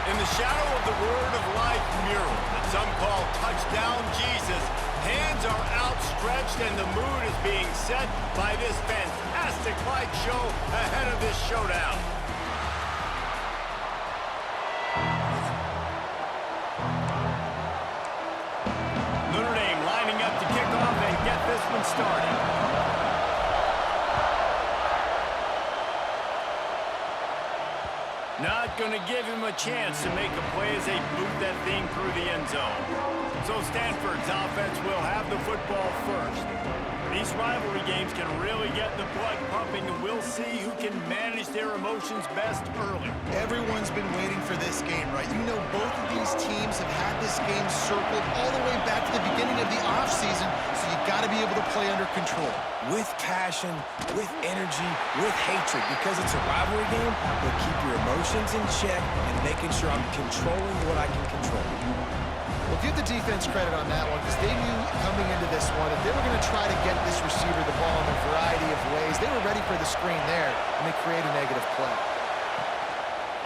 In the shadow of the Word of Life mural that some call Touchdown Jesus, hands are outstretched and the mood is being set by this fantastic light show ahead of this showdown. Notre Dame lining up to kick off and get this one started. Not going to give him a chance to make a play as they boot that thing through the end zone. So Stanford's offense will have the football first. These rivalry games can really get the blood pumping, and we'll see who can manage their emotions best early. Everyone's been waiting for this game, right? You know, both of these teams have had this game circled all the way back to the beginning of the offseason, so you got to be able to play under control. With passion, with energy, with hatred, because it's a rivalry game, but keep your emotions in check and making sure I'm controlling what I can control. Well, give the defense credit on that one because they knew coming into this one that they were going to try to get this receiver the ball in a variety of ways. They were ready for the screen there, and they create a negative play.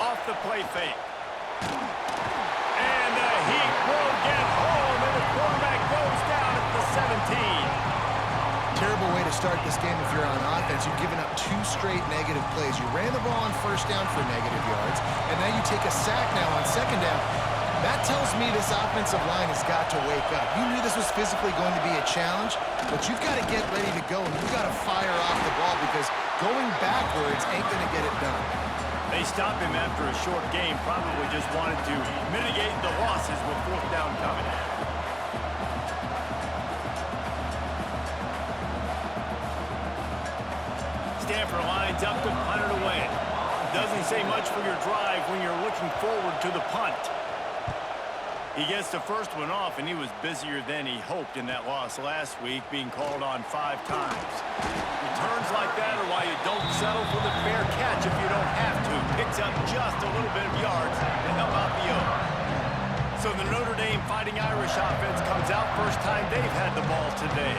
Off the play fake. And the Heat will get home, and the quarterback goes down at the 17. Terrible way to start this game if you're on offense. You've given up 2 straight negative plays. You ran the ball on first down for negative yards, and now you take a sack now on second down. That tells me this offensive line has got to wake up. You knew this was physically going to be a challenge, but you've got to get ready to go, and you've got to fire off the ball because going backwards ain't going to get it done. They stopped him after a short game, probably just wanted to mitigate the losses with fourth down coming. Stanford lines up to punt it away. Doesn't say much for your drive when you're looking forward to the punt. He gets the first one off, and he was busier than he hoped in that loss last week, being called on 5 times. Returns like that are why you don't settle for the fair catch if you don't have to. Picks up just a little bit of yards to help out the O. So the Notre Dame Fighting Irish offense comes out first time they've had the ball today.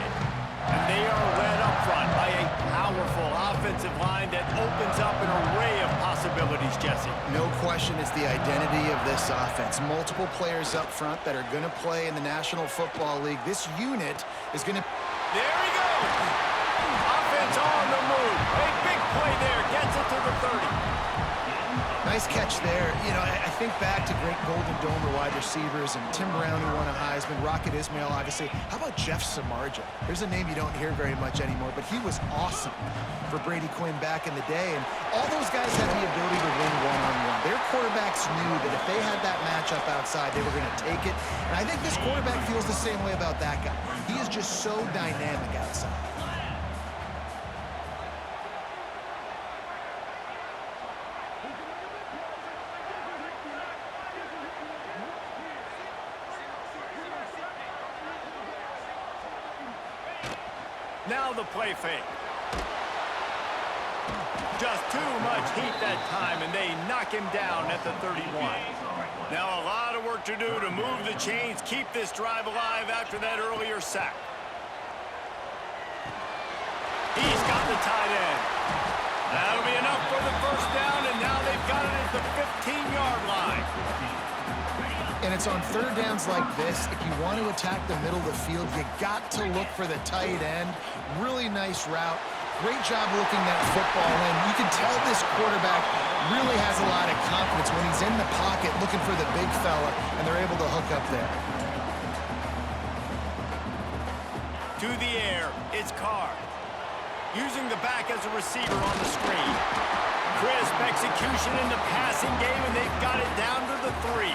And they are led up front by a powerful offensive line that opens up an array of possibilities, Jesse. No question it's the identity of this offense. Multiple players up front that are going to play in the National Football League. This unit is going to... There he goes! Offense on the move. A big play there. Gets it to the 30. Nice catch there. You know, I think back to great Golden Dome wide receivers and Tim Brown, who won a Heisman, Rocket Ismail, obviously. How about Jeff Samardzija? There's a name you don't hear very much anymore, but he was awesome for Brady Quinn back in the day. And all those guys had the ability to win one-on-one. Their quarterbacks knew that if they had that matchup outside, they were going to take it. And I think this quarterback feels the same way about that guy. He is just so dynamic outside. Now the play fake. Just too much heat that time, and they knock him down at the 31. Now a lot of work to do to move the chains, keep this drive alive after that earlier sack. He's got the tight end. That'll be enough for the first down, and now they've got it at the 15-yard line. And it's on third downs like this, if you want to attack the middle of the field, you got to look for the tight end. Really nice route. Great job looking that football in. You can tell this quarterback really has a lot of confidence when he's in the pocket looking for the big fella, and they're able to hook up there. To the air, it's Carr. Using the back as a receiver on the screen. Crisp execution in the passing game, and they've got it down to the 3.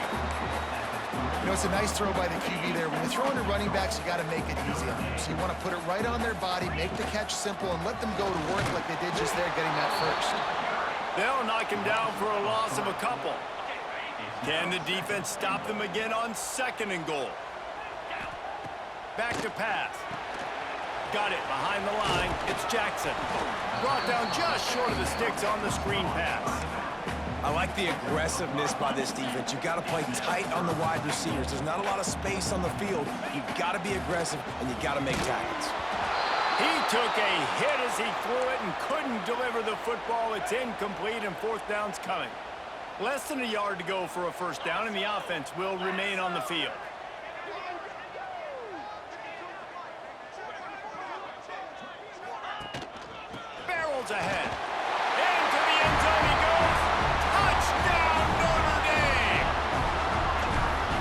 You know, it's a nice throw by the QB there. When you're throwing to running backs, you got to make it easy on them. So you want to put it right on their body, make the catch simple, and let them go to work like they did just there getting that first. They'll knock him down for a loss of a couple. Can the defense stop them again on 2nd and goal? Back to pass. Got it behind the line. It's Jackson. Brought down just short of the sticks on the screen pass. I like the aggressiveness by this defense. You've got to play tight on the wide receivers. There's not a lot of space on the field. You've got to be aggressive, and you've got to make tackles. He took a hit as he threw it and couldn't deliver the football. It's incomplete, and 4th down's coming. Less than a yard to go for a first down, and the offense will remain on the field. Barrels ahead. Into the end zone he goes. Touchdown, Notre Dame!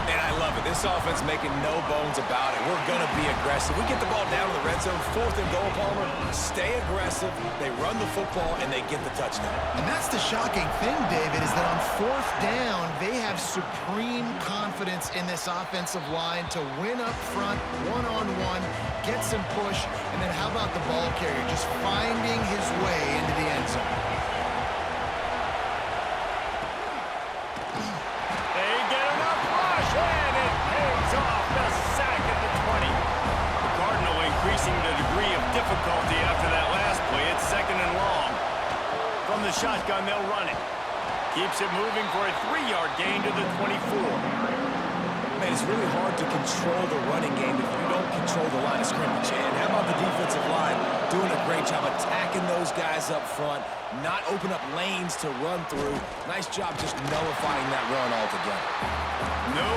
And I love it. This offense making no bones about it. We're going to be aggressive. We get the ball down to the red zone, 4th and goal, Palmer. Stay aggressive. They run the football, and they get the touchdown. And that's the shocking thing, David, is that on 4th down, they have supreme confidence in this offensive line to win up front, one-on-one, get some push, and then how about the ball carrier just finding his way into the end zone? They get enough rush, and it pays off. The sack at the 20. The Cardinal increasing the degree of difficulty after that last play. It's 2nd and long. From the shotgun, they'll run it. Keeps it moving for a 3-yard gain to the 24. Man, it's really hard to control the running game if you don't control the line of scrimmage. And how about the defensive line doing a great job attacking those guys up front, not open up lanes to run through. Nice job just nullifying that run altogether. No,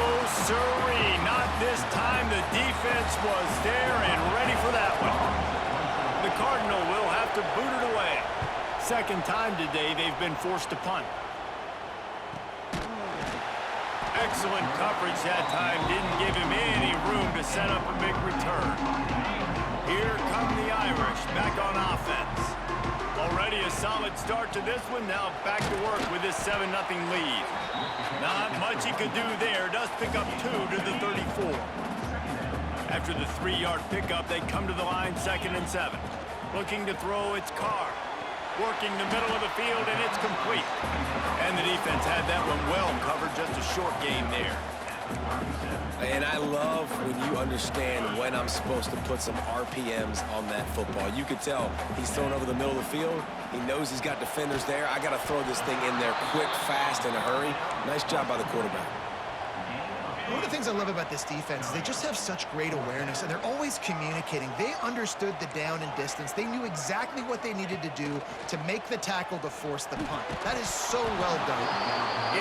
sirree. Not this time. The defense was there and ready for that one. The Cardinal will have to boot it away. 2nd time today they've been forced to punt. Excellent coverage that time. Didn't give him any room to set up a big return. Here come the Irish back on offense. Already a solid start to this one. Now back to work with this 7-0 lead. Not much he could do there. Does pick up 2 to the 34. After the 3-yard pickup, they come to the line 2nd and 7. Looking to throw, it's Carr. Working the middle of the field, and it's complete. And the defense had that one well covered. Just a short game there. And I love when you understand when I'm supposed to put some RPMs on that football. You could tell he's thrown over the middle of the field. He knows he's got defenders there. I got to throw this thing in there quick, fast, in a hurry. Nice job by the quarterback. One of the things I love about this defense is they just have such great awareness, and they're always communicating. They understood the down and distance. They knew exactly what they needed to do to make the tackle to force the punt. That is so well done.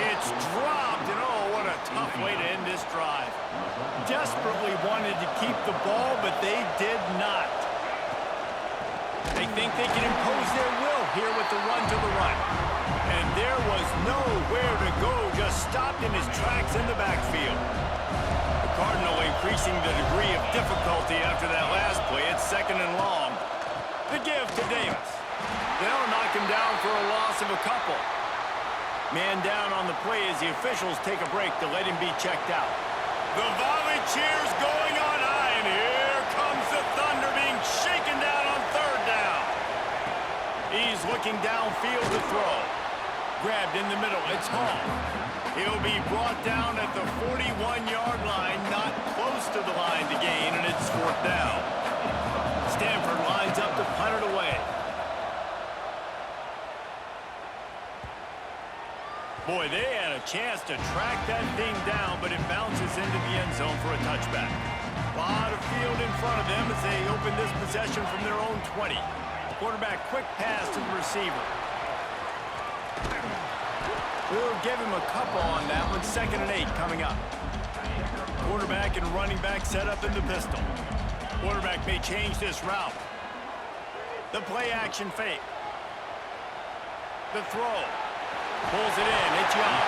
It's dropped, and oh, what a tough way to end this drive. Desperately wanted to keep the ball, but they did not. They think they can impose their will here with the run to the right. And there was nowhere to go, just stopped in his tracks in the backfield. The Cardinal increasing the degree of difficulty after that last play. It's 2nd and long. The give to Davis. They'll knock him down for a loss of a couple. Man down on the play as the officials take a break to let him be checked out. The volley cheers going on high, and here comes the Thunder being shaken down on 3rd down. He's looking downfield to throw. Grabbed in the middle, it's Hall. He'll be brought down at the 41-yard line, not close to the line to gain, and it's 4th down. Stanford lines up to punt it away. Boy, they had a chance to track that thing down, but it bounces into the end zone for a touchback. A lot of field in front of them as they open this possession from their own 20. Quarterback quick pass to the receiver. We'll give him a couple on that one. 2nd and 8 coming up. Quarterback and running back set up in the pistol. Quarterback may change this route. The play action fake. The throw. Pulls it in. It's Young.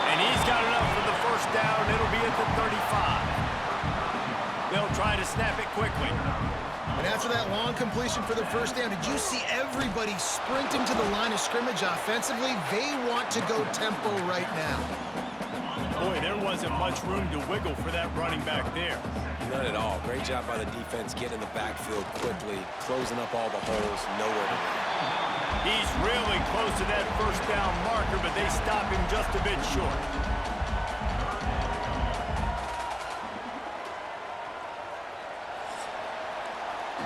And he's got enough for the 1st down. It'll be at the 35. They'll try to snap it quickly. And after that long completion for the 1st down, did you see everybody sprinting to the line of scrimmage offensively? They want to go tempo right now. Boy, there wasn't much room to wiggle for that running back there. None at all. Great job by the defense getting in the backfield quickly, closing up all the holes, nowhere to go. He's really close to that 1st down marker, but they stop him just a bit short.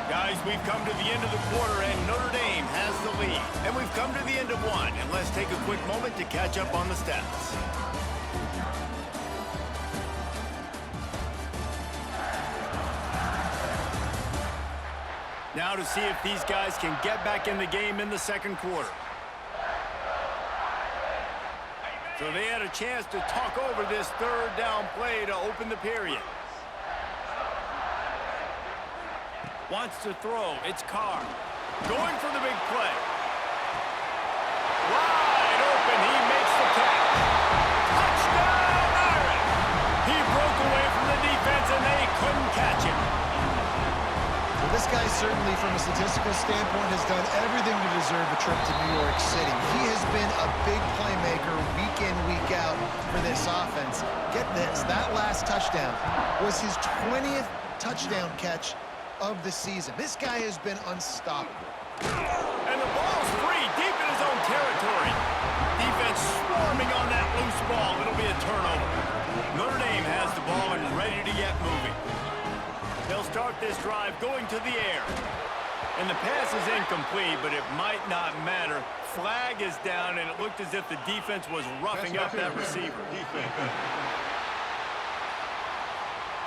Guys, we've come to the end of the quarter, and Notre Dame has the lead. And we've come to the end of one, and let's take a quick moment to catch up on the stats. Now to see if these guys can get back in the game in the 2nd quarter. So they had a chance to talk over this third down play to open the period. Wants to throw. It's Carr. Going for the big play. Wide open. He makes the catch. Touchdown, Irish. He broke away from the defense, and they couldn't catch him. Well, this guy certainly, from a statistical standpoint, has done everything to deserve a trip to New York City. He has been a big playmaker week in, week out for this offense. Get this, that last touchdown was his 20th touchdown catch of the season. This guy has been unstoppable. And the ball's free, deep in his own territory. Defense swarming on that loose ball. It'll be a turnover. Notre Dame has the ball and ready to get moving. They'll start this drive going to the air. And the pass is incomplete, but it might not matter. Flag is down, and it looked as if the defense was roughing up that receiver.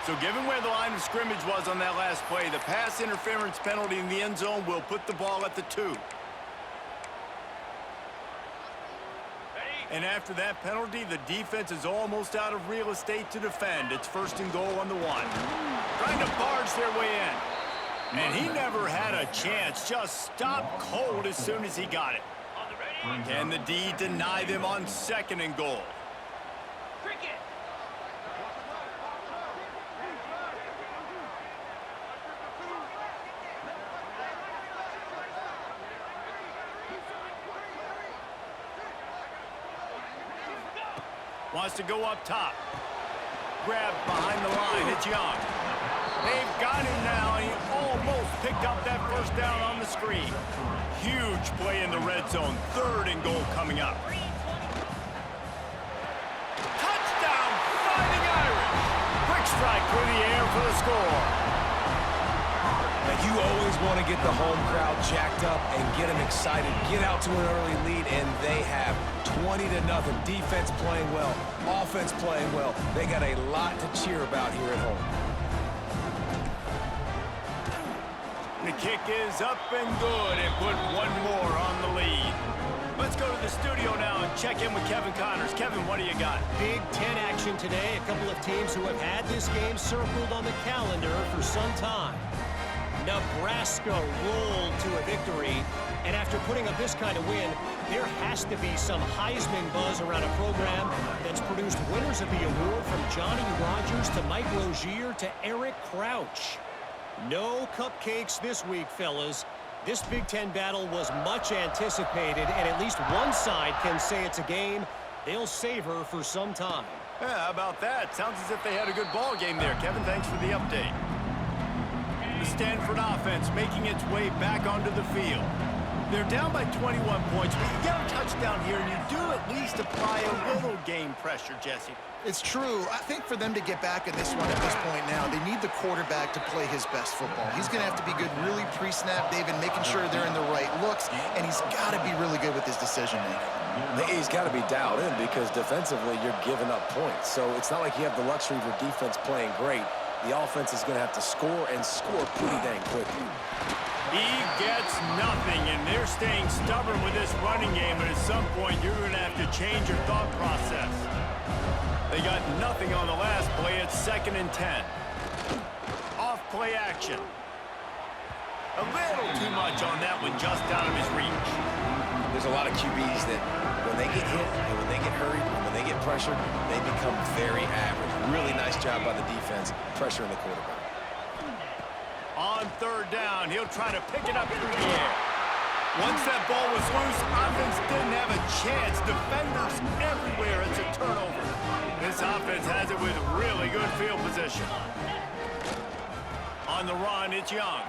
So given where the line of scrimmage was on that last play, the pass interference penalty in the end zone will put the ball at the 2. And after that penalty, the defense is almost out of real estate to defend. It's 1st and goal on the 1. Trying to barge their way in. And he never had a chance. Just stopped cold as soon as he got it. Can the D deny them on 2nd and goal? Wants to go up top. Grab behind the line. It's Young. They've got him now, and he almost picked up that 1st down on the screen. Huge play in the red zone. 3rd and goal coming up. Touchdown, Fighting Irish. Quick strike through the air for the score. Now, you always want to get the home crowd jacked up and get them excited. Get out to an early lead, and they have 20-0. Defense playing well, offense playing well. They got a lot to cheer about here at home. The kick is up and good, and put one more on the lead. Let's go to the studio now and check in with Kevin Connors. Kevin, what do you got? Big Ten action today. A couple of teams who have had this game circled on the calendar for some time. Nebraska rolled to a victory, and after putting up this kind of win, there has to be some Heisman buzz around a program that's produced winners of the award from Johnny Rodgers to Mike Rozier to Eric Crouch. No cupcakes this week, fellas. This Big Ten battle was much anticipated, and at least one side can say it's a game they'll savor for some time. Yeah, how about that? Sounds as if they had a good ball game there. Kevin, thanks for the update. The Stanford offense making its way back onto the field. They're down by 21 points, but you get a touchdown here, and you do at least apply a little game pressure, Jesse. It's true. I think for them to get back in this one at this point now, they need the quarterback to play his best football. He's going to have to be good really pre-snap, David, making sure they're in the right looks, and he's got to be really good with his decision-making. He's got to be dialed in because defensively you're giving up points. So it's not like you have the luxury of your defense playing great. The offense is going to have to score and score pretty dang quickly. He gets nothing, and they're staying stubborn with this running game, but at some point you're going to have to change your thought process. They got nothing on the last play. It's 2nd and 10. Off play action. A little too much on that one, just out of his reach. There's a lot of QBs that when they get hit and when they get hurried and when they get pressured, they become very average. Really nice job by the defense, pressuring the quarterback. On 3rd down, he'll try to pick it up through the air. Once that ball was loose, offense didn't have a chance. Defenders everywhere. It's a turnover. This offense has it with really good field position. On the run, it's Young.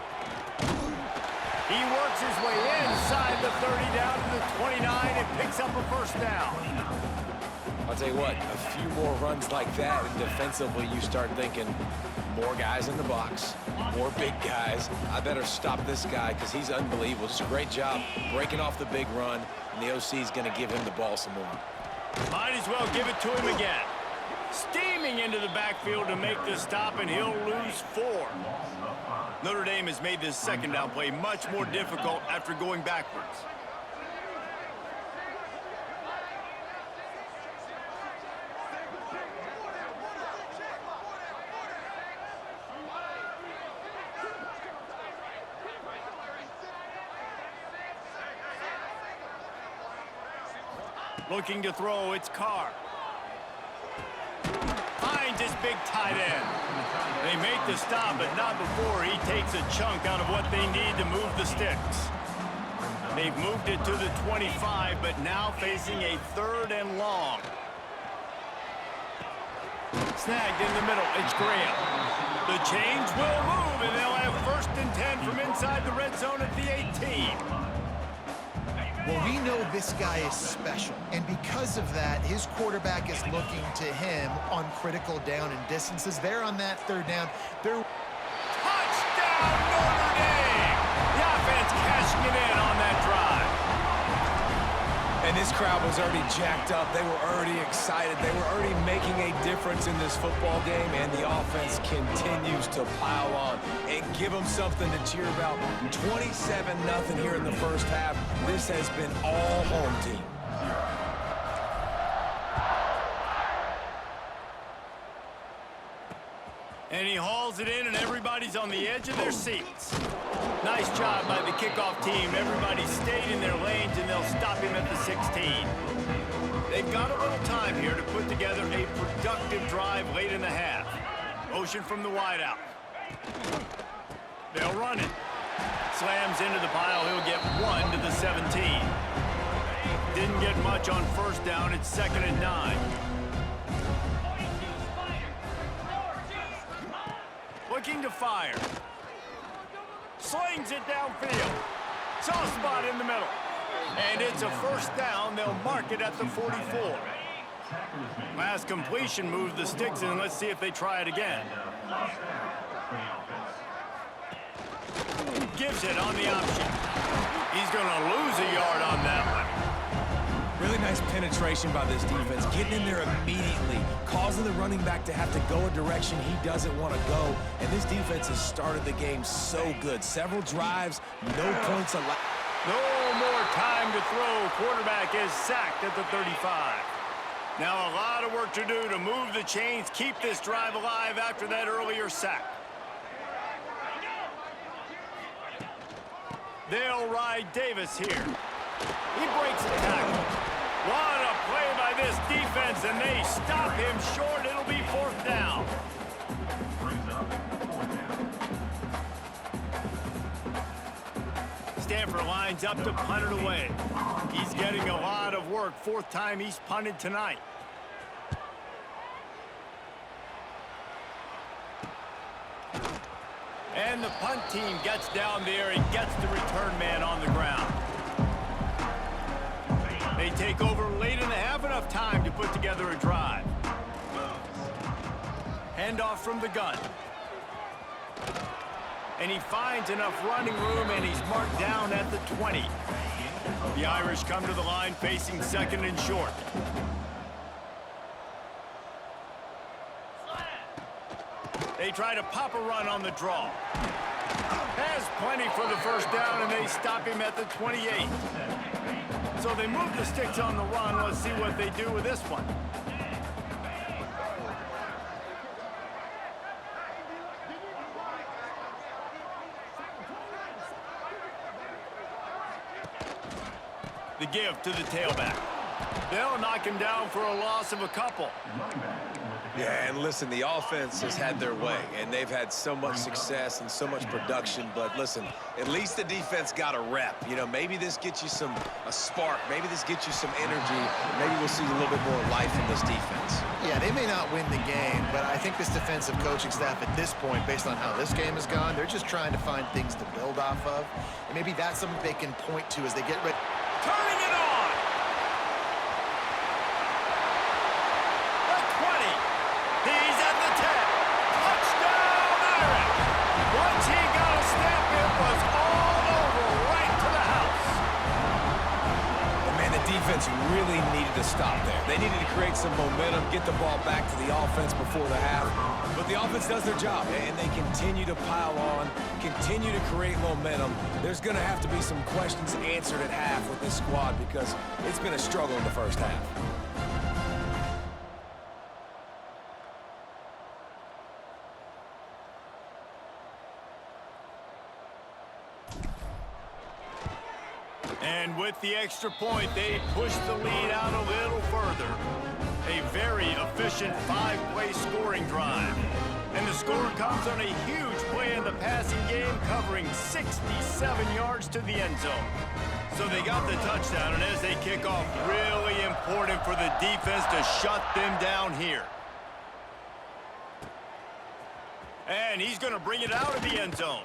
He works his way inside the 30 down to the 29 and picks up a 1st down. I'll tell you what, a few more runs like that, and defensively you start thinking, more guys in the box, more big guys. I better stop this guy because he's unbelievable. Just a great job breaking off the big run, and the OC is going to give him the ball some more. Might as well give it to him again. Steaming into the backfield to make the stop, and he'll lose 4. Notre Dame has made this 2nd down play much more difficult after going backwards. Looking to throw, it's Carr. Finds his big tight end. They make the stop, but not before he takes a chunk out of what they need to move the sticks. They've moved it to the 25, but now facing a 3rd and long. Snagged in the middle, it's Graham. The change will move, and they'll have 1st and 10 from inside the red zone at the 18. Well, we know this guy is special, and because of that, his quarterback is looking to him on critical down and distances. They're on that 3rd down. They're Touchdown, Notre Dame! The offense cashing it in on that drive. And this crowd was already jacked up. They were already excited. They were already making a difference in this football game, and the offense continues to pile on and give them something to cheer about. 27-0 here in the first half. This has been all home team. And he hauls it in, and everybody's on the edge of their seats. Nice job by the kickoff team. Everybody stayed in their lanes, and they'll stop him at the 16. They've got a little time here to put together a productive drive late in the half. Motion from the wideout. They'll run it. Slams into the pile. He'll get 1 to the 17. Didn't get much on 1st down. It's 2nd and 9. Looking to fire. Slings it downfield. Soft spot in the middle. And it's a 1st down. They'll mark it at the 44. Last completion moved the sticks in. Let's see if they try it again. Gives it on the option. He's going to lose a yard on that one. Really nice penetration by this defense, getting in there immediately, causing the running back to have to go a direction he doesn't want to go. And this defense has started the game so good. Several drives, no points allowed. No more time to throw. Quarterback is sacked at the 35. Now a lot of work to do to move the chains, keep this drive alive after that earlier sack. They'll ride Davis here. He breaks a tackle. What a play by this defense, and they stop him short. It'll be 4th down. Stanford lines up to punt it away. He's getting a lot of work. 4th time he's punted tonight. And the punt team gets down there and gets the return man on the ground. They take over late in the half, enough time to put together a drive. Handoff from the gun. And he finds enough running room, and he's marked down at the 20. The Irish come to the line facing 2nd and short. They try to pop a run on the draw. Has plenty for the 1st down, and they stop him at the 28. So they move the sticks on the run. Let's see what they do with this one. The give to the tailback. They'll knock him down for a loss of a couple. Yeah, and listen, the offense has had their way, and they've had so much success and so much production. But listen, at least the defense got a rep. You know, maybe this gets you a spark. Maybe this gets you some energy. Maybe we'll see a little bit more life in this defense. Yeah, they may not win the game, but I think this defensive coaching staff at this point, based on how this game has gone, they're just trying to find things to build off of. And maybe that's something they can point to as they get ready. Turning it on! The 20. He's at the 10. Touchdown, Irish! Once he got a step, it was all over, right to the house. And man, the defense really needed to stop there. They needed to create some momentum, get the ball back to the offense before the half. But the offense does their job, and they continue to pile on, continue to create momentum. There's going to have to be some questions answered at half with this squad because it's been a struggle in the first half. And with the extra point, they push the lead out a little further. A very efficient 5-play scoring drive. And the score comes on a huge play in the passing game, covering 67 yards to the end zone. So they got the touchdown, and as they kick off, really important for the defense to shut them down here. And he's going to bring it out of the end zone.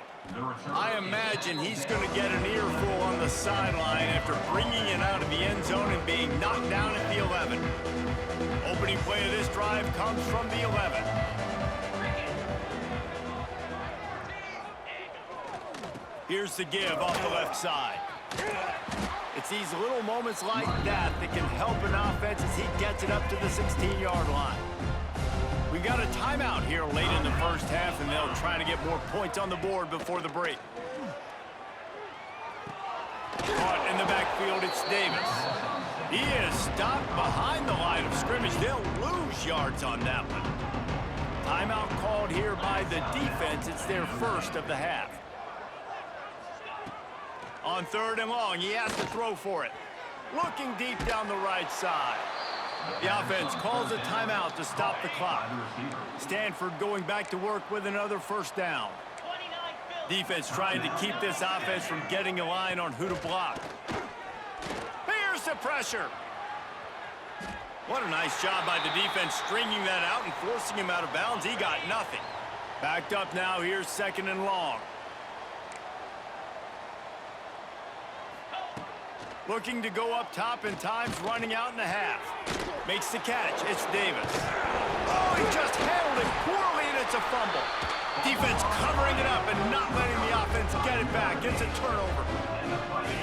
I imagine he's going to get an earful on the sideline after bringing it out of the end zone and being knocked down at the 11. Opening play of this drive comes from the 11. Here's the give off the left side. It's these little moments like that that can help an offense as he gets it up to the 16-yard line. We've got a timeout here late in the first half, and they'll try to get more points on the board before the break. Caught in the backfield, it's Davis. He is stopped behind the line of scrimmage. They'll lose yards on that one. Timeout called here by the defense. It's their first of the half. On 3rd and long, he has to throw for it. Looking deep down the right side. The offense calls a timeout to stop the clock. Stanford going back to work with another first down. Defense trying to keep this offense from getting a line on who to block. Here's the pressure. What a nice job by the defense stringing that out and forcing him out of bounds. He got nothing. Backed up now, here's 2nd and long. Looking to go up top, and time's running out in the half. Makes the catch. It's Davis. Oh, he just handled it poorly, and it's a fumble. Defense covering it up and not letting the offense get it back. It's a turnover.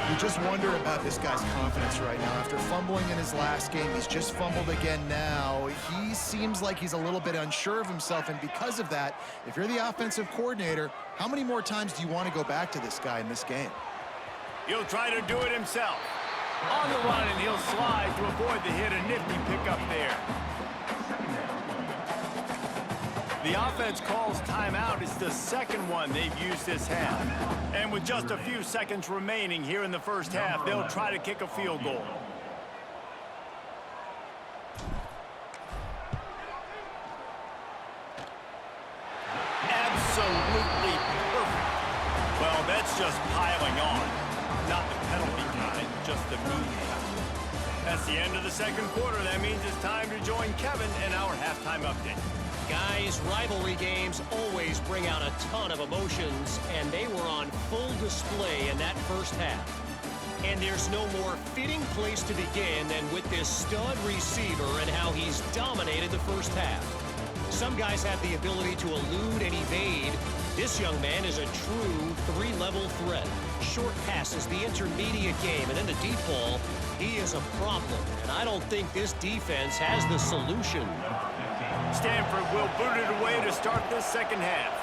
You just wonder about this guy's confidence right now. After fumbling in his last game, he's just fumbled again now. He seems like he's a little bit unsure of himself, and because of that, if you're the offensive coordinator, how many more times do you want to go back to this guy in this game? He'll try to do it himself. On the run, and he'll slide to avoid the hit. A nifty pickup there. The offense calls timeout. It's the second one they've used this half. And with just a few seconds remaining here in the first half, they'll try to kick a field goal. Absolutely perfect. Well, that's just piling on. Not the penalty kind, just the mean kind. That's the end of the second quarter. That means it's time to join Kevin in our halftime update. Guys, rivalry games always bring out a ton of emotions, and they were on full display in that first half. And there's no more fitting place to begin than with this stud receiver and how he's dominated the first half. Some guys have the ability to elude and evade. This young man is a true 3-level threat. Short passes, the intermediate game, and then the deep ball. He is a problem, and I don't think this defense has the solution. Stanford will boot it away to start this second half.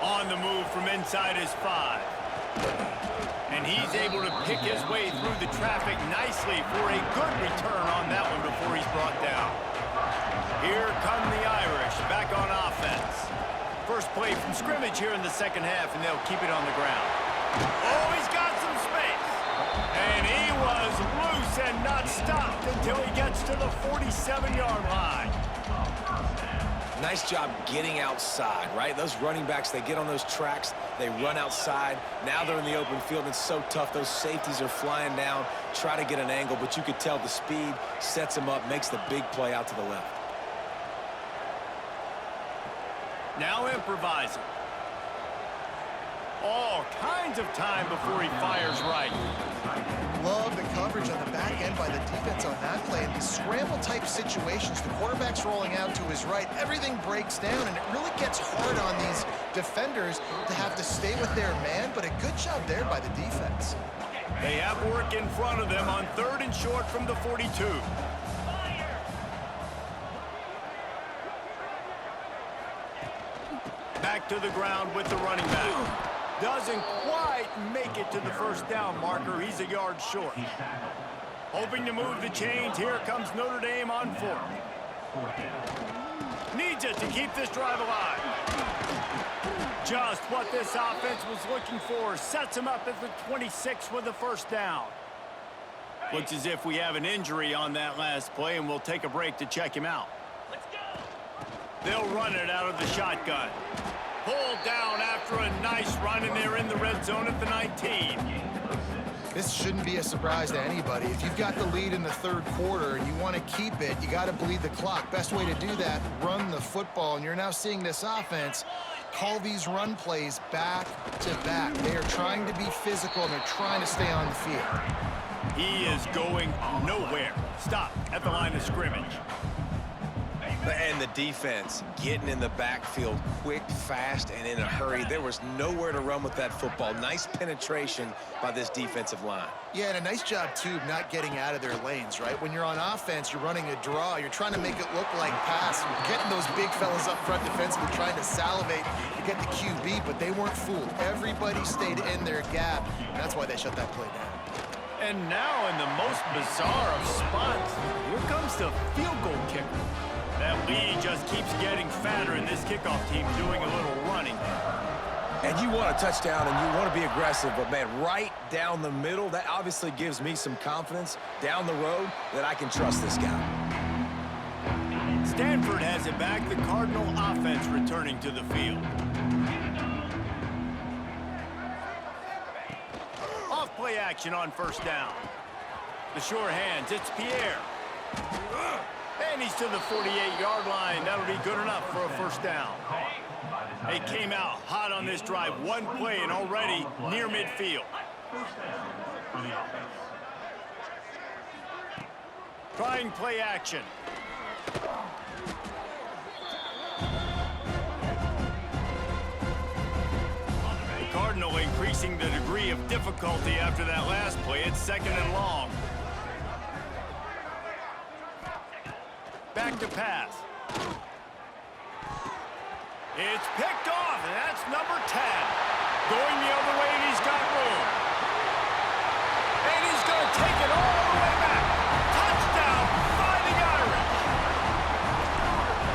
On the move from inside his 5. And he's able to pick his way through the traffic nicely for a good return on that one before he's brought down. Here come the Irish back on offense. First play from scrimmage here in the second half, and they'll keep it on the ground. Oh, he's got some space. And he was loose and not stopped until he gets to the 47-yard line. Nice job getting outside, right? Those running backs, they get on those tracks, they run outside. Now they're in the open field. It's so tough. Those safeties are flying down, try to get an angle, but you could tell the speed sets him up, makes the big play out to the left. Now improvising. All kinds of time before he fires right. Love the coverage on the back end by the defense on that play. In these scramble-type situations, the quarterback's rolling out to his right. Everything breaks down, and it really gets hard on these defenders to have to stay with their man, but a good job there by the defense. They have work in front of them on 3rd and short from the 42. Back to the ground with the running back. Doesn't quite make it to the first down marker. He's a yard short. Hoping to move the chains. Here comes Notre Dame on 4th. Needs it to keep this drive alive. Just what this offense was looking for. Sets him up at the 26 with the first down. Looks as if we have an injury on that last play, and we'll take a break to check him out. Let's go. They'll run it out of the shotgun. Pulled down after a nice run, and they're in the red zone at the 19. This shouldn't be a surprise to anybody. If you've got the lead in the third quarter and you want to keep it, you got to bleed the clock. Best way to do that, run the football. And you're now seeing this offense call these run plays back to back. They are trying to be physical, and they're trying to stay on the field. He is going nowhere. Stop at the line of scrimmage. And the defense getting in the backfield quick, fast, and in a hurry. There was nowhere to run with that football. Nice penetration by this defensive line. Yeah, and a nice job, too, not getting out of their lanes, right? When you're on offense, you're running a draw. You're trying to make it look like pass. You're getting those big fellas up front defensively, trying to salivate to get the QB, but they weren't fooled. Everybody stayed in their gap, and that's why they shut that play down. And now in the most bizarre of spots, here comes the field goal kicker. That lead just keeps getting fatter, and this kickoff team doing a little running. And you want a touchdown, and you want to be aggressive, but, man, right down the middle, that obviously gives me some confidence down the road that I can trust this guy. Stanford has it back. The Cardinal offense returning to the field. Off play action on first down. The sure hands, it's Pierre. And he's to the 48-yard line. That'll be good enough for a first down. They came out hot on this drive. One play and already near midfield. Trying play action. The Cardinal increasing the degree of difficulty after that last play. It's second and long. Back to pass. It's picked off, and that's number 10. Going the other way, and he's got room. And he's going to take it all the way back. Touchdown, Fighting Irish.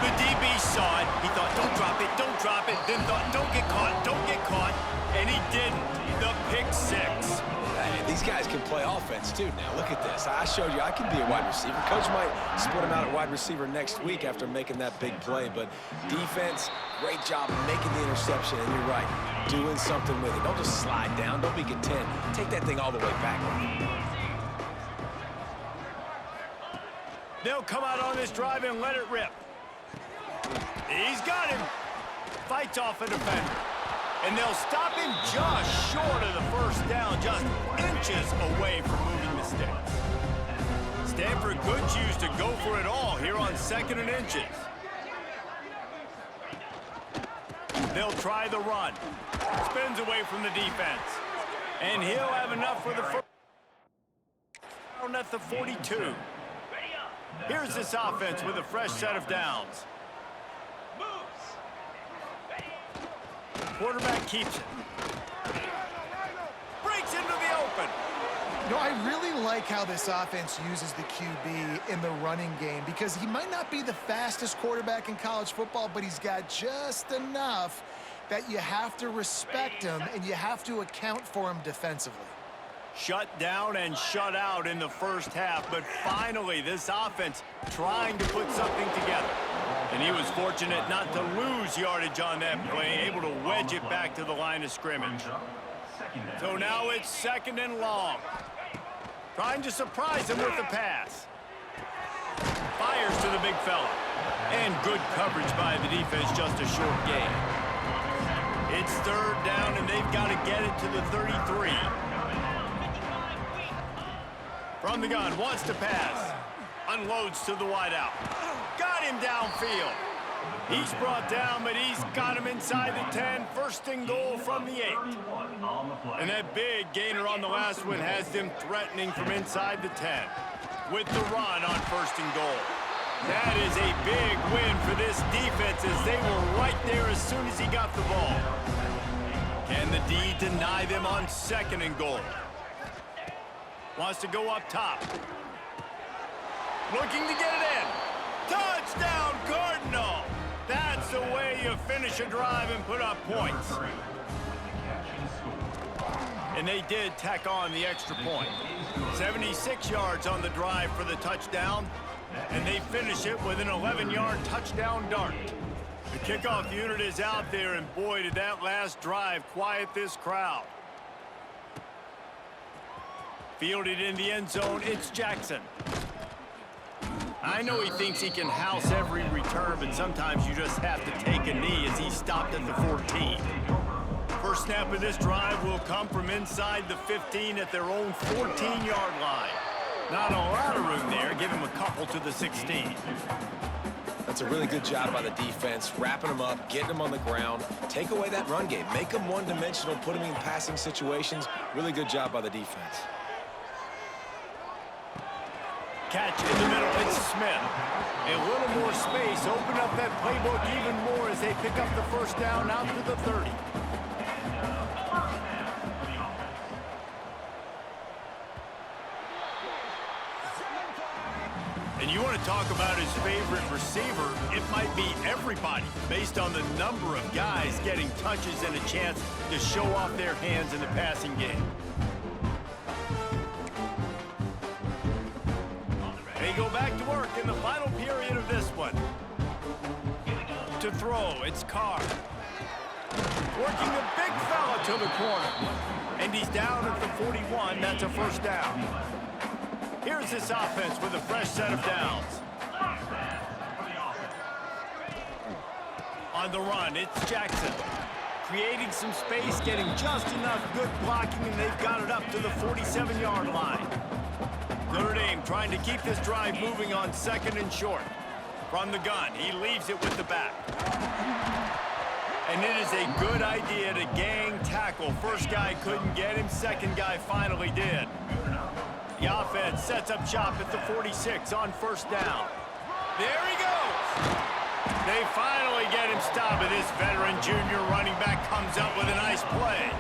The DB saw it. He thought, don't drop it. Then thought, don't get caught. And he didn't. The pick six. Hey, these guys can play offense, too. Now, look at this. I showed you I can be a wide receiver. Coach might split him out at wide receiver next week after making that big play. But defense, great job making the interception. And you're right, doing something with it. Don't just slide down. Don't be content. Take that thing all the way back. They'll come out on this drive and let it rip. He's got him. Fights off a defender. And they'll stop him just short of the first down, just inches away from moving the sticks. Stanford could choose to go for it all here on 2nd and inches. They'll try the run. Spins away from the defense. And he'll have enough for the first down at the 42. Here's this offense with a fresh set of downs. Quarterback keeps it. Breaks into the open. You know, I really like how this offense uses the QB in the running game because he might not be the fastest quarterback in college football, but he's got just enough that you have to respect him and you have to account for him defensively. Shut down and shut out in the first half, but finally this offense trying to put something together. And he was fortunate not to lose yardage on that play, able to wedge it back to the line of scrimmage. So now it's 2nd and long. Trying to surprise him with the pass. Fires to the big fella. And good coverage by the defense, just a short gain. It's 3rd down, and they've got to get it to the 33. From the gun, wants to pass. Unloads to the wideout. Got him downfield. He's brought down, but he's got him inside the 10. 1st and goal from the 8. And that big gainer on the last one has them threatening from inside the 10. With the run on 1st and goal. That is a big win for this defense as they were right there as soon as he got the ball. Can the D deny them on 2nd and goal? Wants to go up top. Looking to get it in. Touchdown, Cardinal! That's the way you finish a drive and put up points. And they did tack on the extra point. 76 yards on the drive for the touchdown, and they finish it with an 11-yard touchdown dart. The kickoff unit is out there, and boy, did that last drive quiet this crowd. Fielded in the end zone, it's Jackson. I know he thinks he can house every return, but sometimes you just have to take a knee as he stopped at the 14. First snap of this drive will come from inside the 15 at their own 14-yard line. Not a lot of room there. Give him a couple to the 16. That's a really good job by the defense, wrapping them up, getting them on the ground. Take away that run game. Make them one-dimensional, put them in passing situations. Really good job by the defense. Catch in the middle, it's Smith. A little more space, open up that playbook even more as they pick up the first down out to the 30. And you want to talk about his favorite receiver, it might be everybody based on the number of guys getting touches and a chance to show off their hands in the passing game. They go back to work in the final period of this one. To throw, it's Carr. Working the big fella to the corner. And he's down at the 41. That's a first down. Here's this offense with a fresh set of downs. On the run, it's Jackson. Creating some space, getting just enough good blocking, and they've got it up to the 47-yard line. Notre Dame trying to keep this drive moving on second and short. From the gun, he leaves it with the back. And it is a good idea to gang tackle. First guy couldn't get him, second guy finally did. The offense sets up shop at the 46 on first down. There he goes! They finally get him stopped, and this veteran junior running back comes up with a nice play.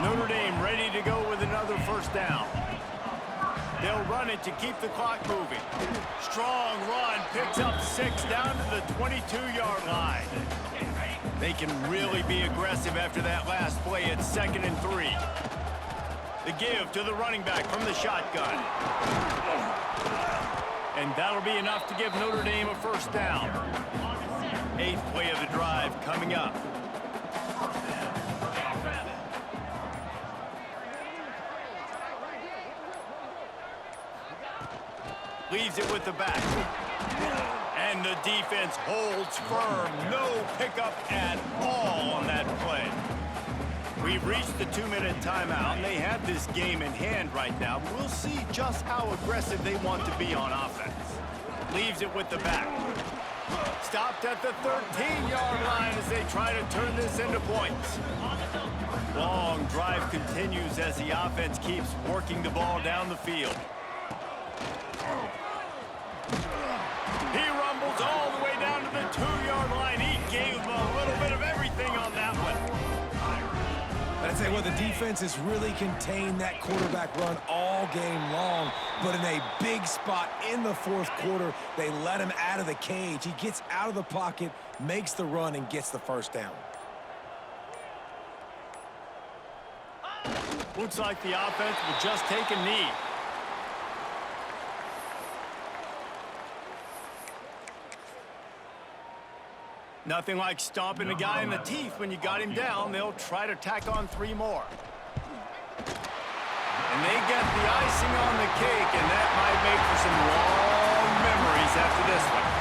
Notre Dame ready to go with another first down. They'll run it to keep the clock moving. Strong run, picks up 6 down to the 22-yard line. They can really be aggressive after that last play at 2nd and 3. The give to the running back from the shotgun. And that'll be enough to give Notre Dame a first down. 8th play of the drive coming up. Leaves it with the back. And the defense holds firm. No pickup at all on that play. We've reached the 2-minute timeout, and they have this game in hand right now. We'll see just how aggressive they want to be on offense. Leaves it with the back. Stopped at the 13-yard line as they try to turn this into points. Long drive continues as the offense keeps working the ball down the field. He rumbles all the way down to the 2-yard line. He gave him a little bit of everything on that one. I'd say, well, the defense has really contained that quarterback run all game long, but in a big spot in the fourth quarter, they let him out of the cage. He gets out of the pocket, makes the run, and gets the first down. Looks like the offense will just take a knee. Nothing like stomping a guy in the teeth when you got him down. They'll try to tack on 3 more. And they get the icing on the cake, and that might make for some long memories after this one.